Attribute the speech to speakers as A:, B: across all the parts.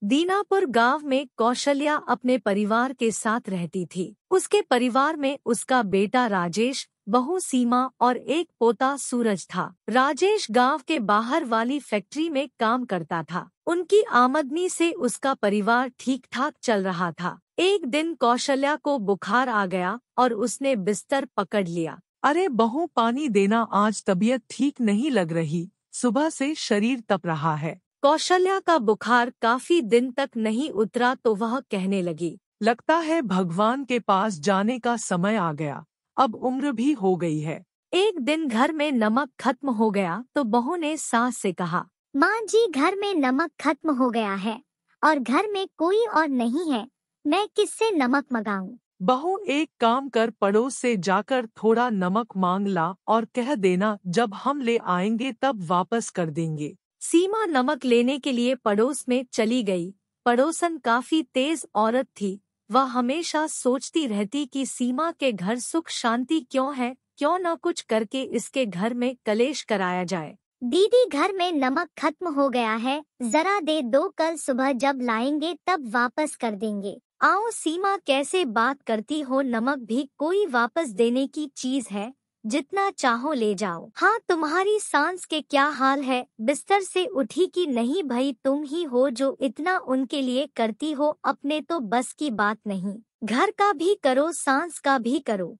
A: दीनापुर गांव में कौशल्या अपने परिवार के साथ रहती थी। उसके परिवार में उसका बेटा राजेश, बहू सीमा और एक पोता सूरज था। राजेश गांव के बाहर वाली फैक्ट्री में काम करता था। उनकी आमदनी से उसका परिवार ठीक ठाक चल रहा था। एक दिन कौशल्या को बुखार आ गया और उसने बिस्तर पकड़ लिया।
B: अरे बहू, पानी देना, आज तबीयत ठीक नहीं लग रही, सुबह से शरीर तप रहा है।
A: कौशल्या का बुखार काफी दिन तक नहीं उतरा तो वह कहने लगी,
B: लगता है भगवान के पास जाने का समय आ गया, अब उम्र भी हो गई है।
A: एक दिन घर में नमक खत्म हो गया तो बहू ने सास से कहा,
C: माँ जी, घर में नमक खत्म हो गया है और घर में कोई और नहीं है, मैं किससे नमक मंगाऊं?
B: बहू, एक काम कर, पड़ोस से जाकर थोड़ा नमक मांग ला और कह देना जब हम ले आएंगे तब वापस कर देंगे।
A: सीमा नमक लेने के लिए पड़ोस में चली गई। पड़ोसन काफी तेज औरत थी। वह हमेशा सोचती रहती कि सीमा के घर सुख शांति क्यों है, क्यों न कुछ करके इसके घर में कलेश कराया जाए।
C: दीदी, घर में नमक खत्म हो गया है, जरा दे दो, कल सुबह जब लाएंगे तब वापस कर देंगे।
A: आओ सीमा, कैसे बात करती हो, नमक भी कोई वापस देने की चीज है, जितना चाहो ले जाओ। हाँ, तुम्हारी सांस के क्या हाल है, बिस्तर से उठी कि नहीं? भाई तुम ही हो जो इतना उनके लिए करती हो, अपने तो बस की बात नहीं, घर का भी करो, सांस का भी करो।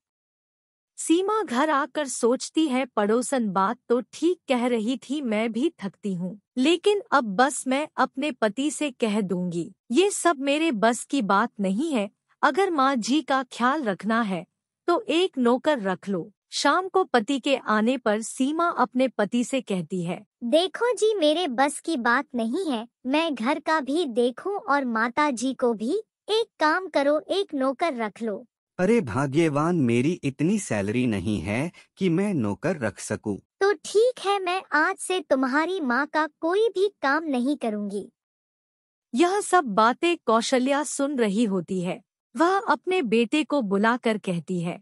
A: सीमा घर आकर सोचती है, पड़ोसन बात तो ठीक कह रही थी, मैं भी थकती हूँ, लेकिन अब बस मैं अपने पति से कह दूंगी। ये सब मेरे बस की बात नहीं है। अगर माँ जी का ख्याल रखना है तो एक नौकर रख लो। शाम को पति के आने पर सीमा अपने पति से कहती है,
C: देखो जी, मेरे बस की बात नहीं है, मैं घर का भी देखूं और माता जी को भी। एक काम करो, एक नौकर रख लो।
D: अरे भाग्यवान, मेरी इतनी सैलरी नहीं है कि मैं नौकर रख सकूं।
C: तो ठीक है, मैं आज से तुम्हारी माँ का कोई भी काम नहीं करूँगी।
A: यह सब बातें कौशल्या सुन रही होती है। वह अपने बेटे को बुलाकर कहती है,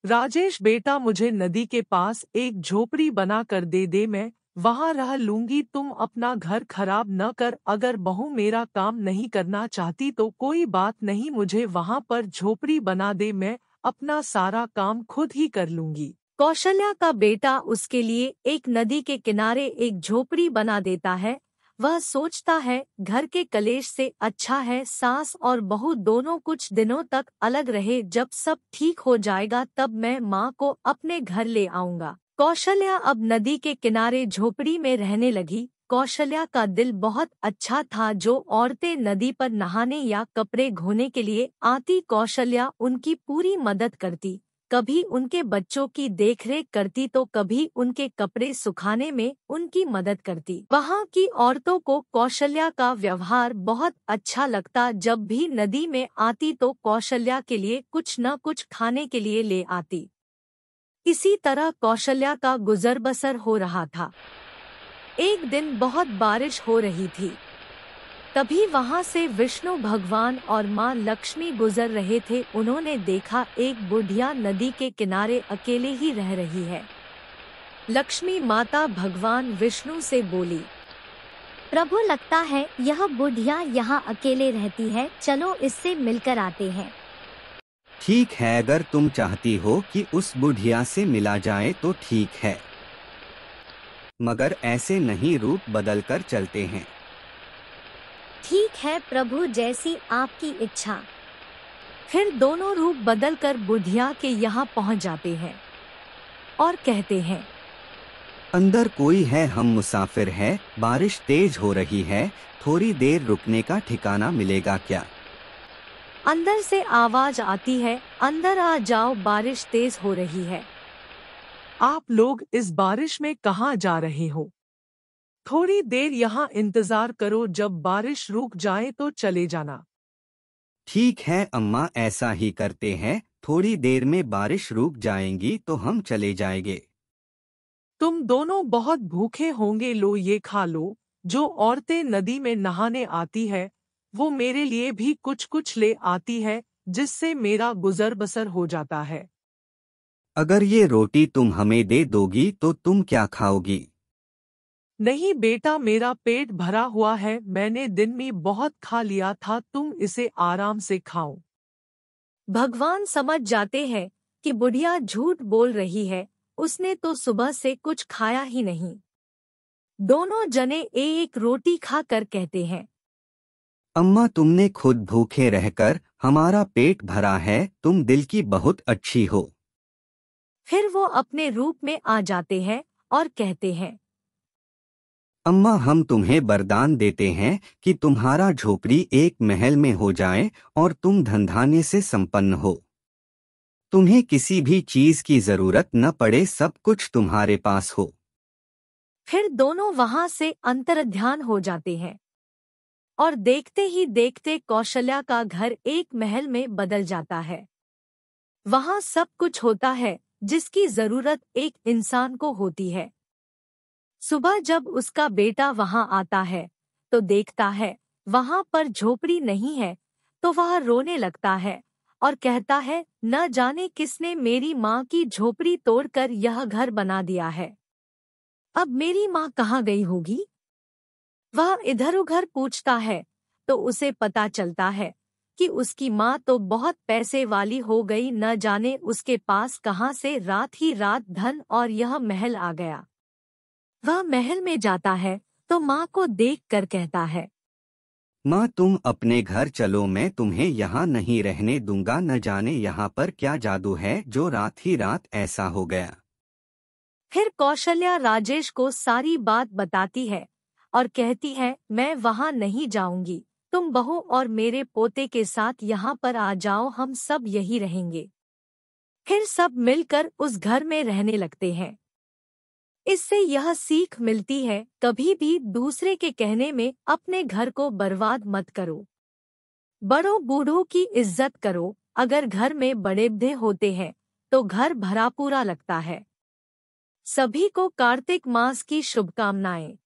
B: राजेश बेटा, मुझे नदी के पास एक झोपड़ी बना कर दे दे, मैं वहाँ रह लूंगी, तुम अपना घर खराब न कर। अगर बहू मेरा काम नहीं करना चाहती तो कोई बात नहीं, मुझे वहाँ पर झोपड़ी बना दे, मैं अपना सारा काम खुद ही कर लूंगी।
A: कौशल्या का बेटा उसके लिए एक नदी के किनारे एक झोपड़ी बना देता है। वह सोचता है, घर के कलेश से अच्छा है सास और बहू दोनों कुछ दिनों तक अलग रहे, जब सब ठीक हो जाएगा तब मैं माँ को अपने घर ले आऊंगा। कौशल्या अब नदी के किनारे झोपड़ी में रहने लगी। कौशल्या का दिल बहुत अच्छा था। जो औरतें नदी पर नहाने या कपड़े धोने के लिए आती, कौशल्या उनकी पूरी मदद करती। कभी उनके बच्चों की देखरेख करती तो कभी उनके कपड़े सुखाने में उनकी मदद करती। वहाँ की औरतों को कौशल्या का व्यवहार बहुत अच्छा लगता। जब भी नदी में आती तो कौशल्या के लिए कुछ न कुछ खाने के लिए ले आती। इसी तरह कौशल्या का गुजर बसर हो रहा था। एक दिन बहुत बारिश हो रही थी। तभी वहां से विष्णु भगवान और मां लक्ष्मी गुजर रहे थे। उन्होंने देखा एक बुढ़िया नदी के किनारे अकेले ही रह रही है। लक्ष्मी माता भगवान विष्णु से बोली,
C: प्रभु, लगता है यह बुढ़िया यहाँ अकेले रहती है, चलो इससे मिलकर आते हैं।
D: ठीक है, अगर तुम चाहती हो कि उस बुढ़िया से मिला जाए तो ठीक है, मगर ऐसे नहीं, रूप बदल कर चलते हैं।
C: ठीक है प्रभु, जैसी आपकी इच्छा।
A: फिर दोनों रूप बदलकर बुढ़िया के यहाँ पहुँच जाते हैं और कहते हैं,
D: अंदर कोई है? हम मुसाफिर हैं, बारिश तेज हो रही है, थोड़ी देर रुकने का ठिकाना मिलेगा क्या?
A: अंदर से आवाज आती है, अंदर आ जाओ, बारिश तेज हो रही है।
B: आप लोग इस बारिश में कहाँ जा रहे हो? थोड़ी देर यहाँ इंतजार करो, जब बारिश रुक जाए तो चले जाना।
D: ठीक है अम्मा, ऐसा ही करते हैं, थोड़ी देर में बारिश रुक जाएंगी तो हम चले जाएंगे।
B: तुम दोनों बहुत भूखे होंगे, लो ये खा लो। जो औरतें नदी में नहाने आती है वो मेरे लिए भी कुछ कुछ ले आती है, जिससे मेरा गुजर बसर हो जाता है।
D: अगर ये रोटी तुम हमें दे दोगी तो तुम क्या खाओगी?
B: नहीं बेटा, मेरा पेट भरा हुआ है, मैंने दिन में बहुत खा लिया था, तुम इसे आराम से खाओ।
A: भगवान समझ जाते हैं कि बुढ़िया झूठ बोल रही है, उसने तो सुबह से कुछ खाया ही नहीं। दोनों जने एक रोटी खाकर कहते हैं,
D: अम्मा तुमने खुद भूखे रहकर हमारा पेट भरा है, तुम दिल की बहुत अच्छी हो।
A: फिर वो अपने रूप में आ जाते हैं और कहते हैं,
D: अम्मा हम तुम्हें वरदान देते हैं कि तुम्हारा झोपड़ी एक महल में हो जाए और तुम धनधान्य से संपन्न हो। तुम्हें किसी भी चीज की जरूरत न पड़े, सब कुछ तुम्हारे पास हो।
A: फिर दोनों वहां से अंतर्ध्यान हो जाते हैं और देखते ही देखते कौशल्या का घर एक महल में बदल जाता है। वहां सब कुछ होता है जिसकी जरूरत एक इंसान को होती है। सुबह जब उसका बेटा वहां आता है तो देखता है वहां पर झोपड़ी नहीं है, तो वह रोने लगता है और कहता है, न जाने किसने मेरी माँ की झोपड़ी तोड़कर यह घर बना दिया है। अब मेरी माँ कहाँ गई होगी? वह इधर उधर पूछता है तो उसे पता चलता है कि उसकी माँ तो बहुत पैसे वाली हो गई, न जाने उसके पास कहाँ से रात ही रात धन और यह महल आ गया। वह महल में जाता है तो माँ को देखकर कहता है,
D: माँ तुम अपने घर चलो, मैं तुम्हें यहाँ नहीं रहने दूंगा, न जाने यहाँ पर क्या जादू है जो रात ही रात ऐसा हो गया।
A: फिर कौशल्या राजेश को सारी बात बताती है और कहती है, मैं वहाँ नहीं जाऊंगी, तुम बहू और मेरे पोते के साथ यहाँ पर आ जाओ, हम सब यही रहेंगे। फिर सब मिलकर उस घर में रहने लगते हैं। इससे यह सीख मिलती है, कभी भी दूसरे के कहने में अपने घर को बर्बाद मत करो। बड़ों बूढ़ों की इज्जत करो। अगर घर में बड़े बूढ़े होते हैं तो घर भरा पूरा लगता है। सभी को कार्तिक मास की शुभकामनाएं।